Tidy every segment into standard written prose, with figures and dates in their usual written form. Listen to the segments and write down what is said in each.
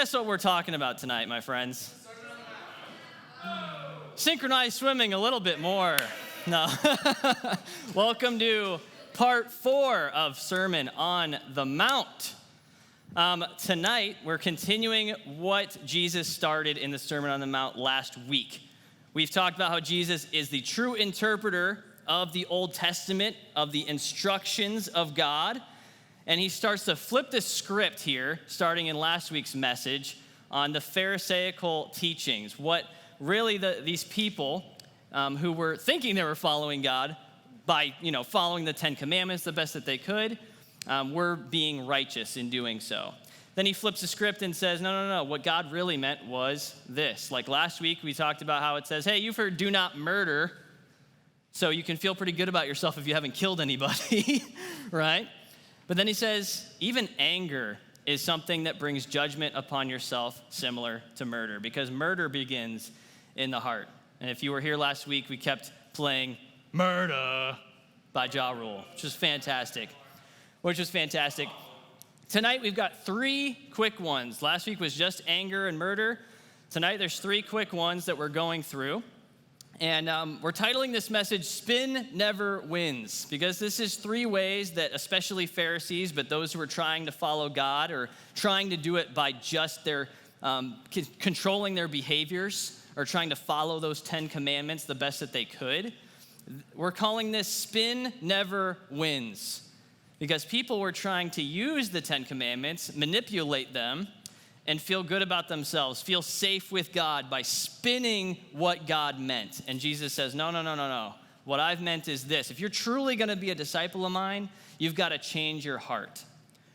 Guess what we're talking about tonight, my friends? Synchronized swimming a little bit more. No. Welcome to part 4 of Sermon on the Mount. Tonight, we're continuing what Jesus started in the Sermon on the Mount last week. We've talked about how Jesus is the true interpreter of the Old Testament, of the instructions of God. And he starts to flip the script here, starting in last week's message, on the Pharisaical teachings. What really these people who were thinking they were following God by, following the 10 Commandments the best that they could, were being righteous in doing so. Then he flips the script and says, no. What God really meant was this. Like last week, we talked about how it says, hey, you've heard do not murder, so you can feel pretty good about yourself if you haven't killed anybody, right? But then he says, even anger is something that brings judgment upon yourself similar to murder, because murder begins in the heart. And if you were here last week, we kept playing Murder by Ja Rule, which was fantastic. Tonight, we've got 3 quick ones. Last week was just anger and murder. Tonight, there's 3 quick ones that we're going through. And we're titling this message, Spin Never Wins, because this is 3 ways that especially Pharisees, but those who are trying to follow God or trying to do it by just their controlling their behaviors or trying to follow those 10 commandments the best that they could. We're calling this Spin Never Wins. Because people were trying to use the 10 Commandments, manipulate them, and feel good about themselves, feel safe with God by spinning what God meant. And Jesus says, no. What I've meant is this. If you're truly going to be a disciple of mine, you've got to change your heart.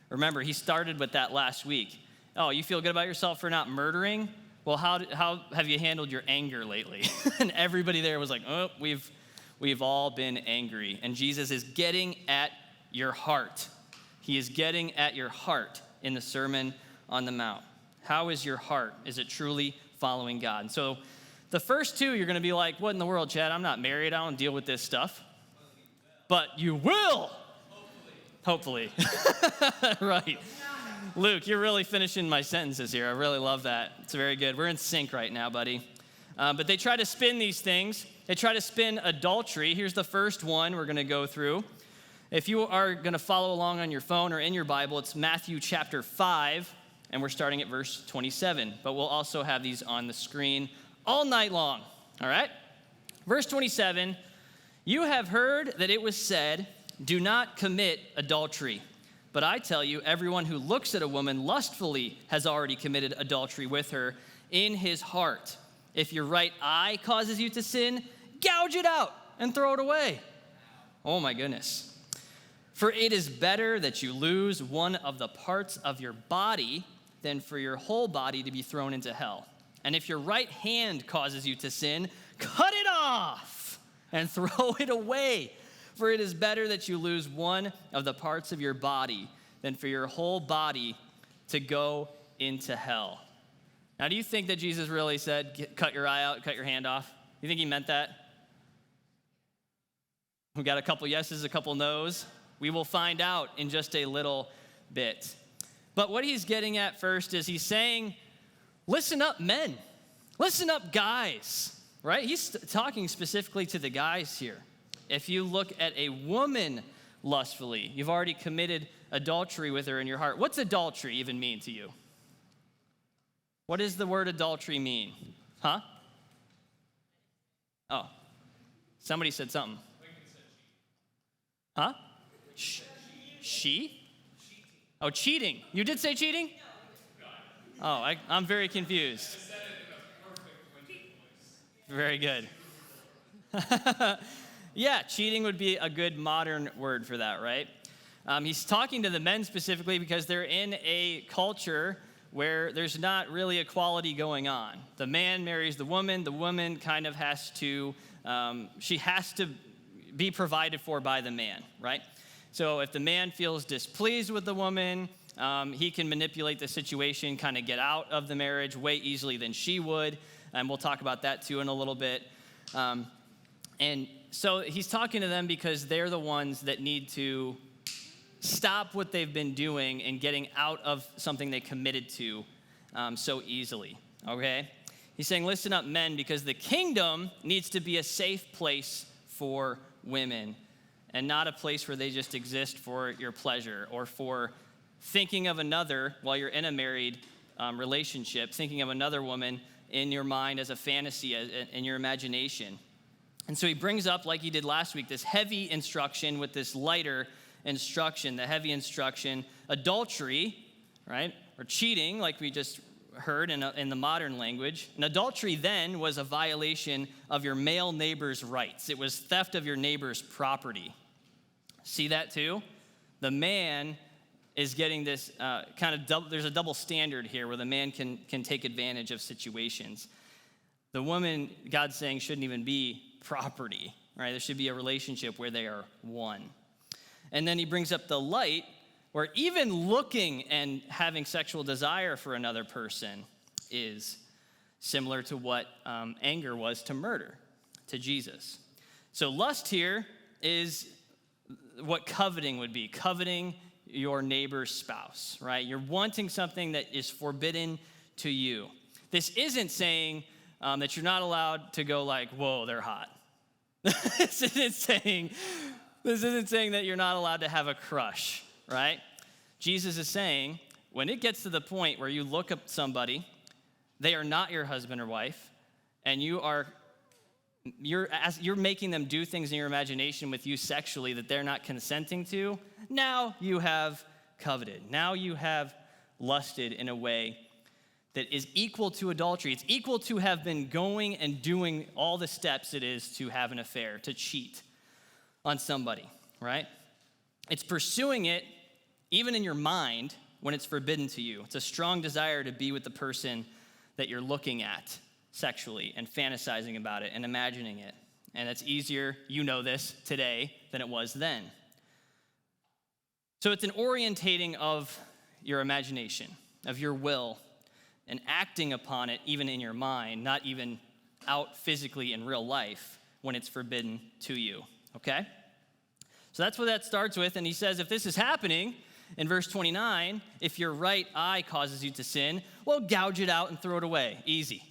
Remember, he started with that last week. Oh, you feel good about yourself for not murdering? Well, how have you handled your anger lately? And everybody there was like, oh, we've all been angry. And Jesus is getting at your heart. He is getting at your heart in the Sermon on the Mount. How is your heart? Is it truly following God? And so the first 2, you're going to be like, what in the world, Chad? I'm not married. I don't deal with this stuff. But you will. Hopefully. Right. Luke, you're really finishing my sentences here. I really love that. It's very good. We're in sync right now, buddy. But they try to spin these things. They try to spin adultery. Here's the first one we're going to go through. If you are going to follow along on your phone or in your Bible, it's Matthew chapter 5, and we're starting at verse 27. But we'll also have these on the screen all night long, all right? Verse 27, you have heard that it was said, do not commit adultery. But I tell you, everyone who looks at a woman lustfully has already committed adultery with her in his heart. If your right eye causes you to sin, gouge it out and throw it away. Oh my goodness. For it is better that you lose one of the parts of your body than for your whole body to be thrown into hell. And if your right hand causes you to sin, cut it off and throw it away. For it is better that you lose one of the parts of your body than for your whole body to go into hell. Now, do you think that Jesus really said, cut your eye out, cut your hand off? You think he meant that? We got a couple yeses, a couple no's. We will find out in just a little bit. But what he's getting at first is he's saying, listen up, men. Listen up, guys, right? He's talking specifically to the guys here. If you look at a woman lustfully, you've already committed adultery with her in your heart. What's adultery even mean to you? What does the word adultery mean? Huh? Oh, somebody said something. Huh? She? Oh, cheating. You did say cheating? Oh, I'm very confused. Very good. Yeah, cheating would be a good modern word for that, right? He's talking to the men specifically because they're in a culture where there's not really equality going on. The man marries the woman kind of has to, she has to be provided for by the man, right? So if the man feels displeased with the woman, he can manipulate the situation, kind of get out of the marriage way easily than she would. And we'll talk about that too in a little bit. And so he's talking to them because they're the ones that need to stop what they've been doing and getting out of something they committed to so easily, okay? He's saying, listen up, men, because the kingdom needs to be a safe place for women and not a place where they just exist for your pleasure or for thinking of another while you're in a married relationship, thinking of another woman in your mind as a fantasy, in your imagination. And so he brings up, like he did last week, this heavy instruction with this lighter instruction. The heavy instruction, adultery, right, or cheating, like we just heard in the modern language. And adultery then was a violation of your male neighbor's rights. It was theft of your neighbor's property. See that too? The man is getting this there's a double standard here where the man can take advantage of situations. The woman, God's saying, shouldn't even be property, right? There should be a relationship where they are one. And then he brings up the light, where even looking and having sexual desire for another person is similar to what anger was to murder, to Jesus. So lust here is what coveting would be, coveting your neighbor's spouse, right? You're wanting something that is forbidden to you. This isn't saying that you're not allowed to go like, whoa, they're hot. This isn't saying that you're not allowed to have a crush, right? Jesus is saying, when it gets to the point where you look at somebody, they are not your husband or wife, and you're making them do things in your imagination with you sexually that they're not consenting to, now you have coveted. Now you have lusted in a way that is equal to adultery. It's equal to have been going and doing all the steps it is to have an affair, to cheat on somebody, right? It's pursuing it even in your mind when it's forbidden to you. It's a strong desire to be with the person that you're looking at sexually and fantasizing about it and imagining it. And it's easier, you know this, today than it was then. So it's an orientating of your imagination, of your will, and acting upon it even in your mind, not even out physically in real life when it's forbidden to you, okay? So that's what that starts with, and he says if this is happening, in verse 29, if your right eye causes you to sin, well, gouge it out and throw it away. Easy,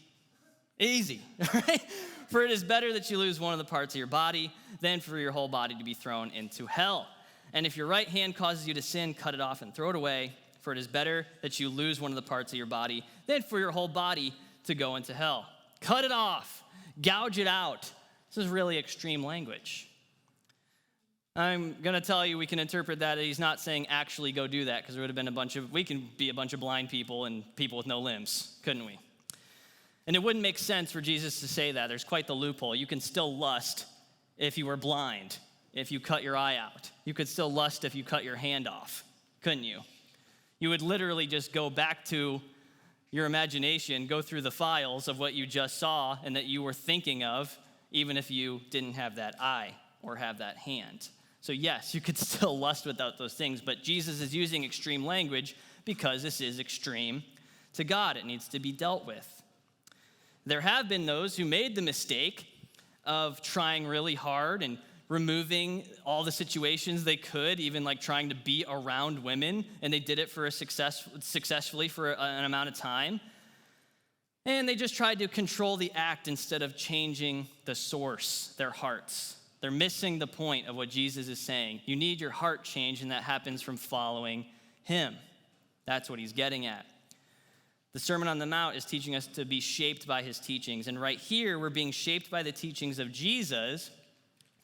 right? For it is better that you lose one of the parts of your body than for your whole body to be thrown into hell. And if your right hand causes you to sin, cut it off and throw it away. For it is better that you lose one of the parts of your body than for your whole body to go into hell. Cut it off. Gouge it out. This is really extreme language. I'm going to tell you we can interpret that as he's not saying actually go do that, because there would have been we can be a bunch of blind people and people with no limbs, couldn't we? And it wouldn't make sense for Jesus to say that. There's quite the loophole. You can still lust if you were blind, if you cut your eye out. You could still lust if you cut your hand off, couldn't you? You would literally just go back to your imagination, go through the files of what you just saw and that you were thinking of, even if you didn't have that eye or have that hand. So yes, you could still lust without those things, but Jesus is using extreme language because this is extreme to God. It needs to be dealt with. There have been those who made the mistake of trying really hard and removing all the situations they could, even like trying to be around women, and they did it for successfully for an amount of time. And they just tried to control the act instead of changing the source, their hearts. They're missing the point of what Jesus is saying. You need your heart changed, and that happens from following him. That's what he's getting at. The Sermon on the Mount is teaching us to be shaped by his teachings. And right here, we're being shaped by the teachings of Jesus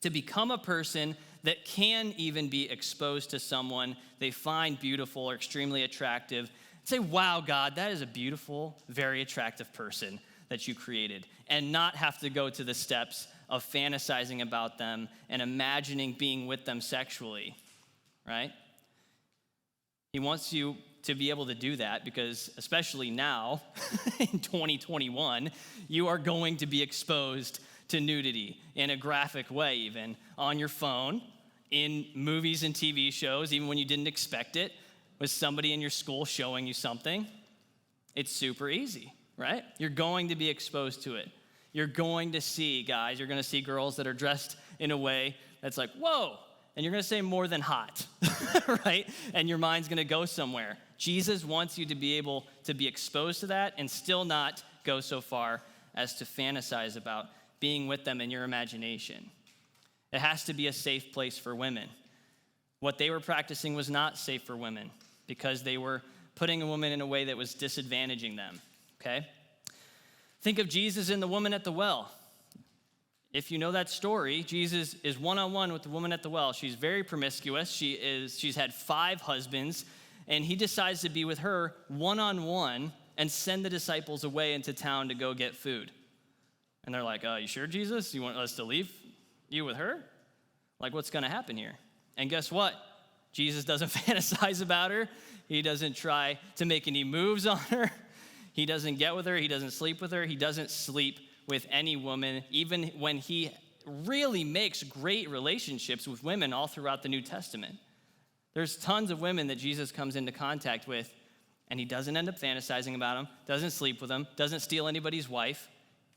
to become a person that can even be exposed to someone they find beautiful or extremely attractive. And say, wow, God, that is a beautiful, very attractive person that you created. And not have to go to the steps of fantasizing about them and imagining being with them sexually, right? He wants you to be able to do that because, especially now, in 2021, you are going to be exposed to nudity in a graphic way, even on your phone, in movies and TV shows, even when you didn't expect it, with somebody in your school showing you something. It's super easy, right? You're going to be exposed to it. You're going to see, guys, you're going to see girls that are dressed in a way that's like, whoa, and you're going to say more than hot, right? And your mind's going to go somewhere. Jesus wants you to be able to be exposed to that and still not go so far as to fantasize about being with them in your imagination. It has to be a safe place for women. What they were practicing was not safe for women because they were putting a woman in a way that was disadvantaging them, okay? Think of Jesus and the woman at the well. If you know that story, Jesus is one-on-one with the woman at the well. She's very promiscuous. She's had 5 husbands, and he decides to be with her one-on-one and send the disciples away into town to go get food. And they're like, you sure, Jesus? You want us to leave you with her? Like, what's going to happen here? And guess what? Jesus doesn't fantasize about her. He doesn't try to make any moves on her. He doesn't get with her. He doesn't sleep with her. He doesn't sleep with any woman, even when he really makes great relationships with women all throughout the New Testament. There's tons of women that Jesus comes into contact with, and he doesn't end up fantasizing about them, doesn't sleep with them, doesn't steal anybody's wife.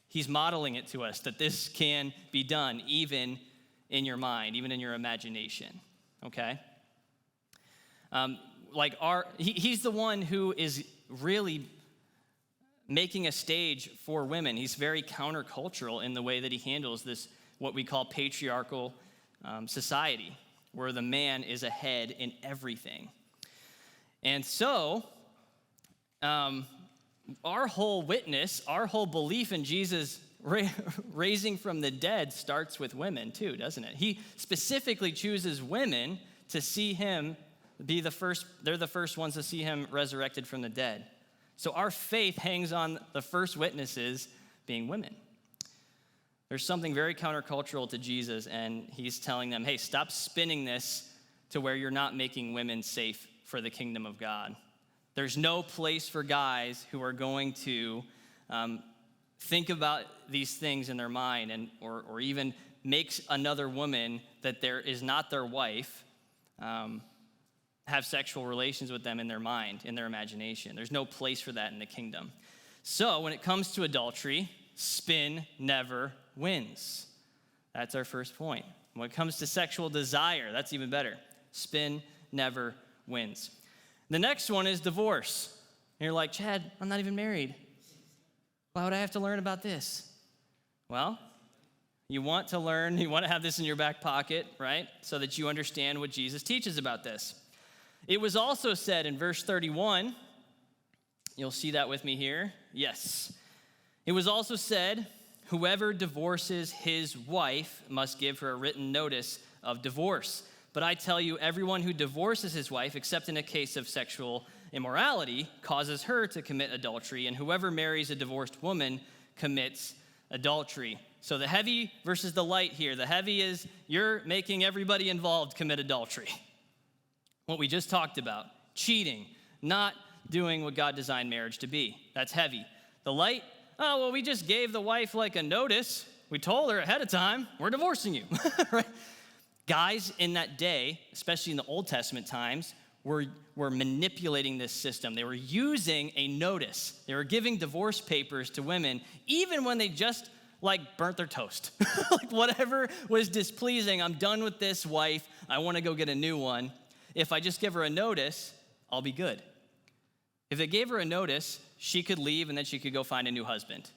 He's modeling it to us that this can be done even in your mind, even in your imagination, okay? He's the one who is really making a stage for women. He's very countercultural in the way that he handles this, what we call patriarchal society, where the man is ahead in everything. And so, our whole witness, our whole belief in Jesus raising from the dead starts with women too, doesn't it? He specifically chooses women to see him be the first. They're the first ones to see him resurrected from the dead. So our faith hangs on the first witnesses being women. There's something very countercultural to Jesus, and he's telling them, hey, stop spinning this to where you're not making women safe for the kingdom of God. There's no place for guys who are going to think about these things in their mind or even makes another woman that there is not their wife have sexual relations with them in their mind, in their imagination. There's no place for that in the kingdom. So when it comes to adultery, spin never wins. That's our first point. When it comes to sexual desire, that's even better. Spin never wins. The next one is divorce. And you're like, Chad, I'm not even married. Why would I have to learn about this? Well, you want to learn, you want to have this in your back pocket, right? So that you understand what Jesus teaches about this. It was also said in verse 31, you'll see that with me here. Yes. It was also said, whoever divorces his wife must give her a written notice of divorce. But I tell you, everyone who divorces his wife, except in a case of sexual immorality, causes her to commit adultery, and whoever marries a divorced woman commits adultery. So the heavy versus the light here. The heavy is you're making everybody involved commit adultery. What we just talked about, cheating, not doing what God designed marriage to be. That's heavy. The light, we just gave the wife like a notice. We told her ahead of time, we're divorcing you, right? Guys in that day, especially in the Old Testament times, were manipulating this system. They were using a notice. They were giving divorce papers to women, even when they just burnt their toast. Like whatever was displeasing, I'm done with this wife. I want to go get a new one. If I just give her a notice, I'll be good. If they gave her a notice, she could leave and then she could go find a new husband.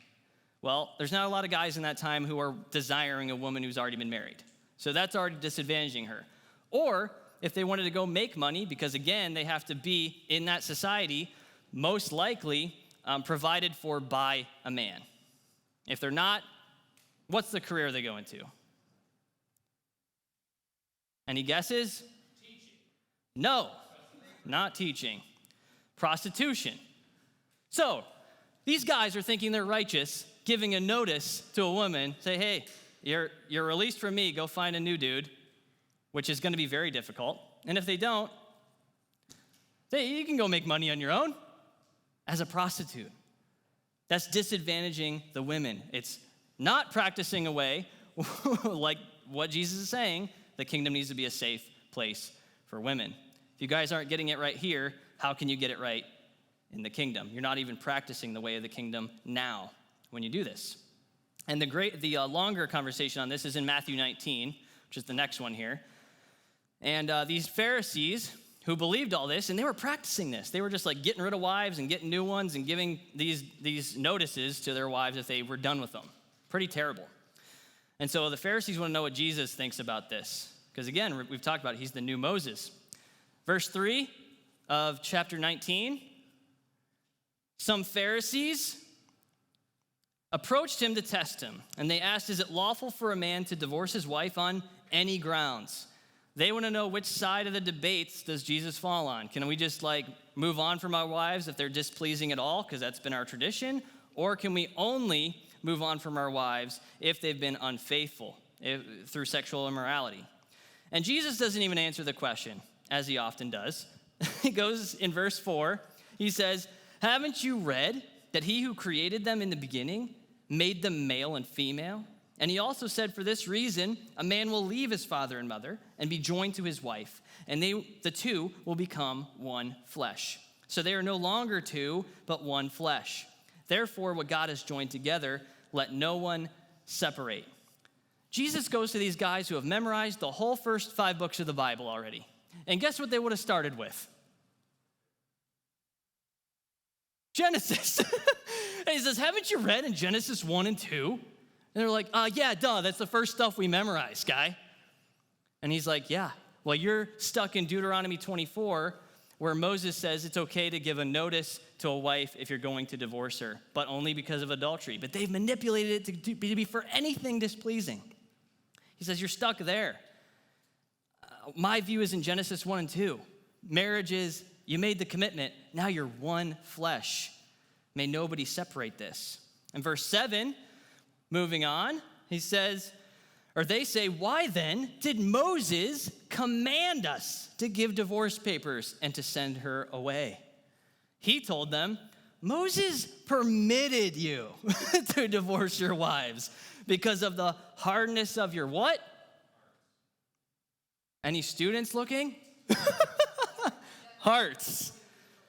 Well, there's not a lot of guys in that time who are desiring a woman who's already been married. So that's already disadvantaging her. Or if they wanted to go make money, because again, they have to be in that society, most likely provided for by a man. If they're not, what's the career they go into? Any guesses? No, not teaching. Prostitution. So, these guys are thinking they're righteous, giving a notice to a woman, say, hey, you're released from me, go find a new dude, which is going to be very difficult. And if they don't, you can go make money on your own as a prostitute. That's disadvantaging the women. It's not practicing a way like what Jesus is saying. The kingdom needs to be a safe place for women. If you guys aren't getting it right here, how can you get it right in the kingdom? You're not even practicing the way of the kingdom now when you do this. And the longer conversation on this is in Matthew 19, which is the next one here. And these Pharisees who believed all this, and they were practicing this. They were just like getting rid of wives and getting new ones and giving these notices to their wives if they were done with them. Pretty terrible. And so the Pharisees want to know what Jesus thinks about this. Because again, we've talked about it, he's the new Moses. Verse 3 of chapter 19, some Pharisees approached him to test him, and they asked, is it lawful for a man to divorce his wife on any grounds? They want to know which side of the debates does Jesus fall on. Can we just move on from our wives if they're displeasing at all, because that's been our tradition? Or can we only move on from our wives if they've been unfaithful through sexual immorality? And Jesus doesn't even answer the question, as he often does. He goes in verse 4, he says, haven't you read that he who created them in the beginning made them male and female? And he also said, for this reason, a man will leave his father and mother and be joined to his wife, and the two will become one flesh. So they are no longer two, but one flesh. Therefore, what God has joined together, let no one separate. Jesus goes to these guys who have memorized the whole first 5 books of the Bible already. And guess what they would have started with? Genesis. And he says, haven't you read in Genesis 1 and 2? And they're like, yeah, duh, that's the first stuff we memorized, guy. And he's like, yeah, well, you're stuck in Deuteronomy 24, where Moses says it's okay to give a notice to a wife if you're going to divorce her, but only because of adultery. But they've manipulated it to be for anything displeasing. He says, you're stuck there. My view is in Genesis 1 and 2. Marriage is, you made the commitment, now you're one flesh. May nobody separate this. In verse 7, moving on, he says, or they say, why then did Moses command us to give divorce papers and to send her away? He told them, Moses permitted you to divorce your wives because of the hardness of your what? Any students looking? Hearts.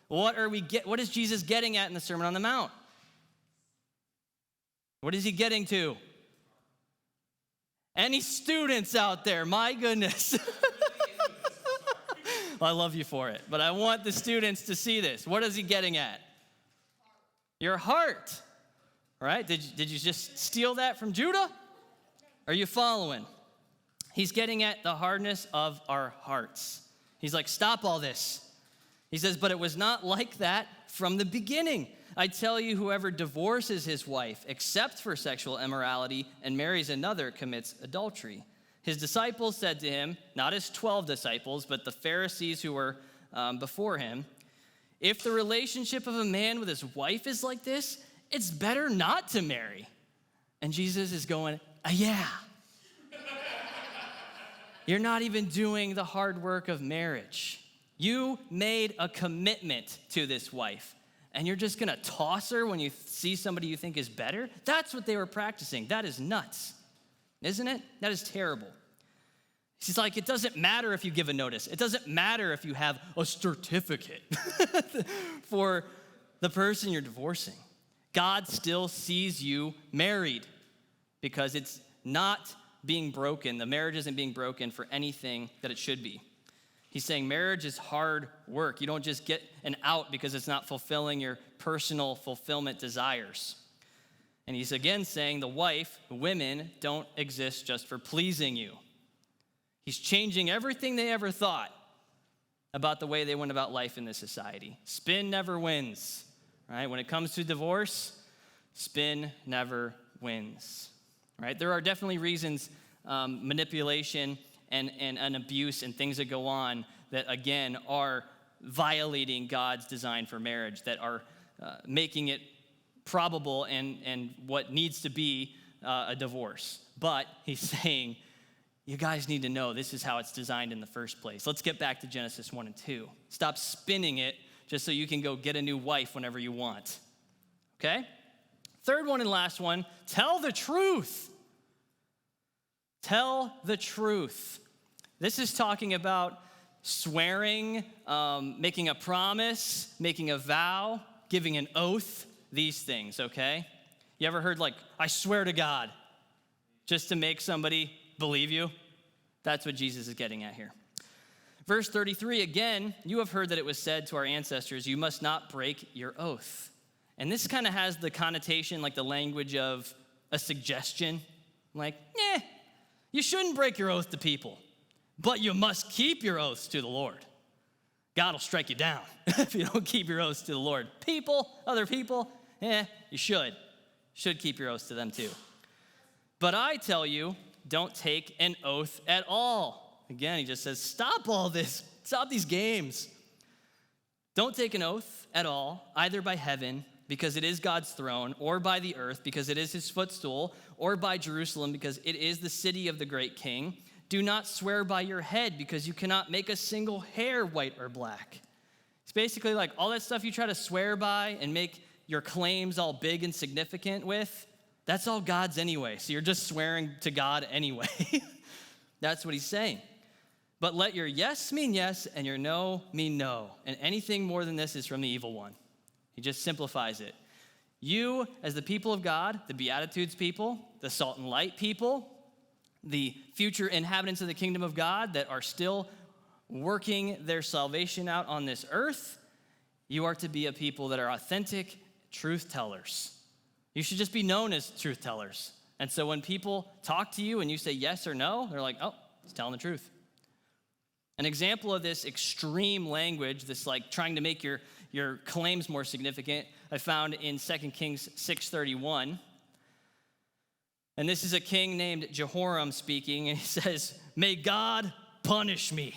What is Jesus getting at in the Sermon on the Mount? What is he getting to? Any students out there? My goodness. Well, I love you for it, but I want the students to see this. What is he getting at? Your heart. All right? Did you just steal that from Judah? Are you following? He's getting at the hardness of our hearts. He's like, stop all this. He says, but it was not like that from the beginning. I tell you, whoever divorces his wife, except for sexual immorality, and marries another, commits adultery. His disciples said to him, not his 12 disciples, but the Pharisees who were before him, if the relationship of a man with his wife is like this, it's better not to marry. And Jesus is going, yeah. You're not even doing the hard work of marriage. You made a commitment to this wife, and you're just gonna toss her when you see somebody you think is better? That's what they were practicing. That is nuts, isn't it? That is terrible. She's like, it doesn't matter if you give a notice. It doesn't matter if you have a certificate for the person you're divorcing. God still sees you married because it's not being broken. The marriage isn't being broken for anything that it should be. He's saying marriage is hard work. You don't just get an out because it's not fulfilling your personal fulfillment desires. And he's again saying the wife, the women, don't exist just for pleasing you. He's changing everything they ever thought about the way they went about life in this society. Spin never wins, right? When it comes to divorce, spin never wins, right? There are definitely reasons, manipulation and abuse and things that go on that, again, are violating God's design for marriage, that are making it probable and what needs to be a divorce. But he's saying, you guys need to know this is how it's designed in the first place. Let's get back to Genesis 1 and 2. Stop spinning it just so you can go get a new wife whenever you want. Okay? Third one and last one, tell the truth. Tell the truth. This is talking about swearing, making a promise, making a vow, giving an oath, these things, okay? You ever heard I swear to God, just to make somebody believe you? That's what Jesus is getting at here. Verse 33, again, you have heard that it was said to our ancestors, you must not break your oath. And this kind of has the connotation, like the language of a suggestion. Like, you shouldn't break your oath to people, but you must keep your oaths to the Lord. God will strike you down if you don't keep your oaths to the Lord. People, other people, you should. Should keep your oaths to them too. But I tell you, don't take an oath at all. Again, he just says, stop all this. Stop these games. Don't take an oath at all, either by heaven, because it is God's throne, or by the earth, because it is his footstool, or by Jerusalem, because it is the city of the great king. Do not swear by your head, because you cannot make a single hair white or black. It's basically like all that stuff you try to swear by and make your claims all big and significant with, that's all God's anyway. So you're just swearing to God anyway. That's what he's saying. But let your yes mean yes and your no mean no. And anything more than this is from the evil one. He just simplifies it. You, as the people of God, the Beatitudes people, the salt and light people, the future inhabitants of the kingdom of God that are still working their salvation out on this earth, you are to be a people that are authentic truth tellers. You should just be known as truth tellers. And so when people talk to you and you say yes or no, they're like, oh, he's telling the truth. An example of this extreme language, this like trying to make your claims more significant, I found in 2 Kings 6:31. And this is a king named Jehoram speaking, and he says, may God punish me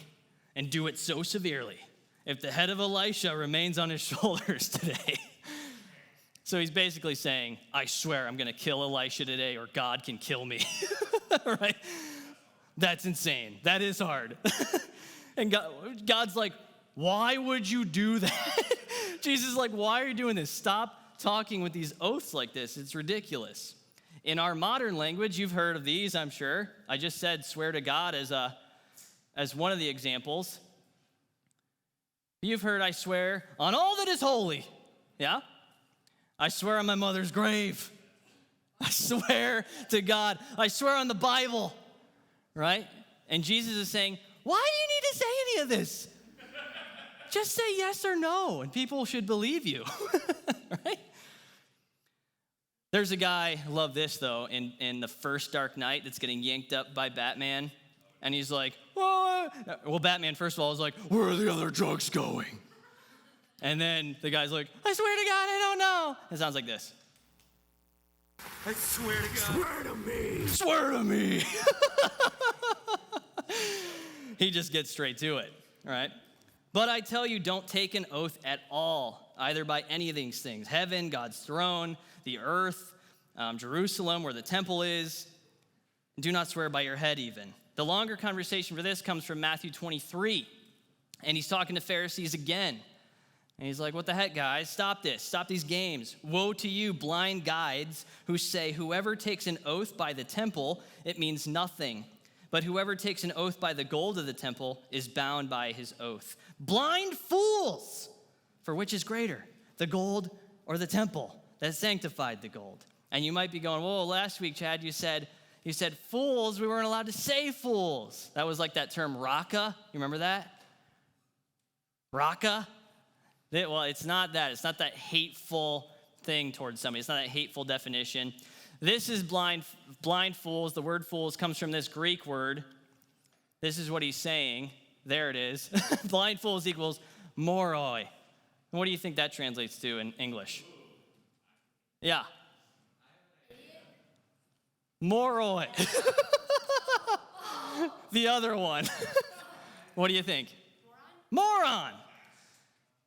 and do it so severely if the head of Elisha remains on his shoulders today. So he's basically saying, I swear I'm going to kill Elisha today or God can kill me, right? That's insane. That is hard. And God's like, why would you do that? Jesus is like, why are you doing this? Stop talking with these oaths like this. It's ridiculous. In our modern language, you've heard of these, I'm sure. I just said swear to God as one of the examples. You've heard I swear on all that is holy. Yeah? I swear on my mother's grave. I swear to God. I swear on the Bible. Right? And Jesus is saying, why do you need to say any of this? Just say yes or no, and people should believe you. Right? There's a guy, I love this though, in the first Dark Knight that's getting yanked up by Batman. And he's like, well, Batman, first of all, is like, where are the other drugs going? And then the guy's like, I swear to God, I don't know. It sounds like this. I swear to God. Swear to me. Swear to me. He just gets straight to it, right? But I tell you, don't take an oath at all, either by any of these things. Heaven, God's throne, the earth, Jerusalem, where the temple is. Do not swear by your head even. The longer conversation for this comes from Matthew 23. And he's talking to Pharisees again. And he's like, what the heck, guys? Stop this. Stop these games. Woe to you, blind guides, who say, whoever takes an oath by the temple, it means nothing. But whoever takes an oath by the gold of the temple is bound by his oath. Blind fools! For which is greater, the gold or the temple that sanctified the gold? And you might be going, whoa, last week, Chad, you said fools. We weren't allowed to say fools. That was like that term raka. You remember that? Raka? Well, it's not that. It's not that hateful thing towards somebody. It's not that hateful definition. This is blind fools. The word fools comes from this Greek word. This is what he's saying. There it is. Blind fools equals moroi. What do you think that translates to in English? Yeah. Moroi. The other one. What do you think? Moron.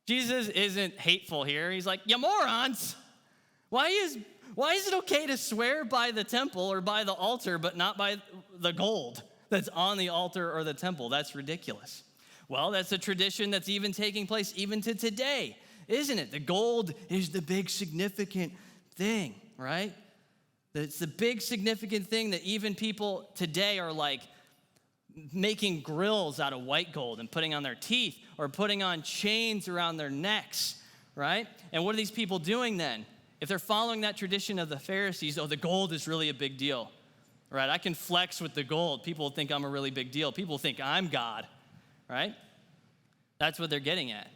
Jesus isn't hateful here. He's like, you morons. Why is it okay to swear by the temple or by the altar, but not by the gold that's on the altar or the temple? That's ridiculous. Well, that's a tradition that's even taking place even to today, isn't it? The gold is the big significant thing, right? It's the big significant thing that even people today are like making grills out of white gold and putting on their teeth or putting on chains around their necks, right? And what are these people doing then? If they're following that tradition of the Pharisees, oh, the gold is really a big deal, right? I can flex with the gold. People think I'm a really big deal. People think I'm God, right? That's what they're getting at.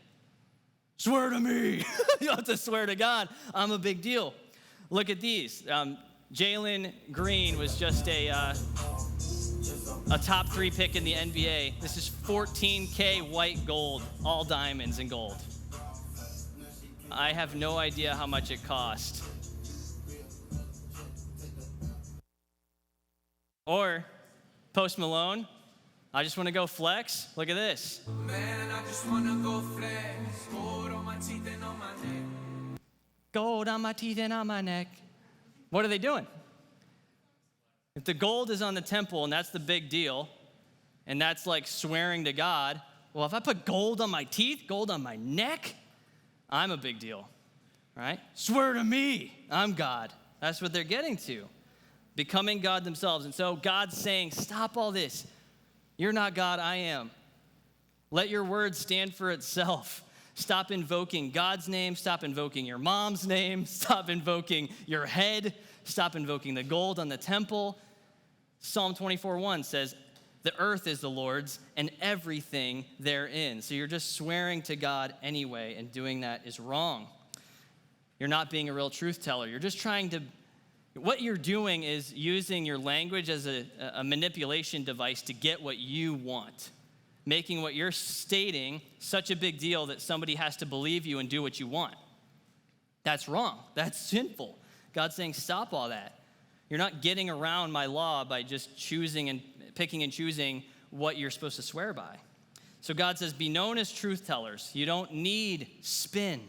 Swear to me. You don't have to swear to God. I'm a big deal. Look at these. Jalen Green was just a top 3 pick in the NBA. This is $14K white gold, all diamonds and gold. I have no idea how much it cost. Or Post Malone, I just want to go flex. Look at this. Man, I just want to go flex. Gold on my teeth and on my neck. Gold on my teeth and on my neck. What are they doing? If the gold is on the temple and that's the big deal, and that's like swearing to God, well, if I put gold on my teeth, gold on my neck, I'm a big deal, right? Swear to me, I'm God. That's what they're getting to, becoming God themselves. And so God's saying, stop all this. You're not God, I am. Let your word stand for itself. Stop invoking God's name. Stop invoking your mom's name. Stop invoking your head. Stop invoking the gold on the temple. Psalm 24:1 says, the earth is the Lord's and everything therein. So you're just swearing to God anyway, and doing that is wrong. You're not being a real truth teller. You're just trying to, what you're doing is using your language as a manipulation device to get what you want, making what you're stating such a big deal that somebody has to believe you and do what you want. That's wrong. That's sinful. God's saying, stop all that. You're not getting around my law by just choosing and picking and choosing what you're supposed to swear by. So God says, be known as truth tellers. You don't need spin.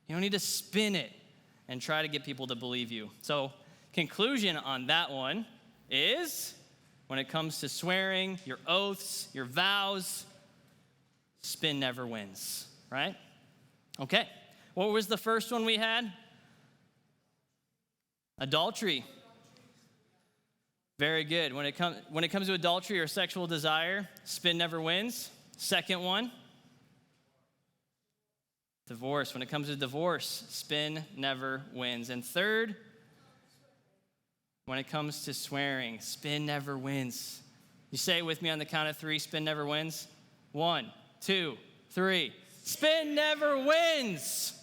You don't need to spin it and try to get people to believe you. So conclusion on that one is, when it comes to swearing, your oaths, your vows, spin never wins, right? Okay, what was the first one we had? Adultery. Very good. When it comes to adultery or sexual desire, spin never wins. Second one, divorce. When it comes to divorce, spin never wins. And third, when it comes to swearing, spin never wins. You say it with me on the count of 3, spin never wins. 1, 2, 3. Spin never wins.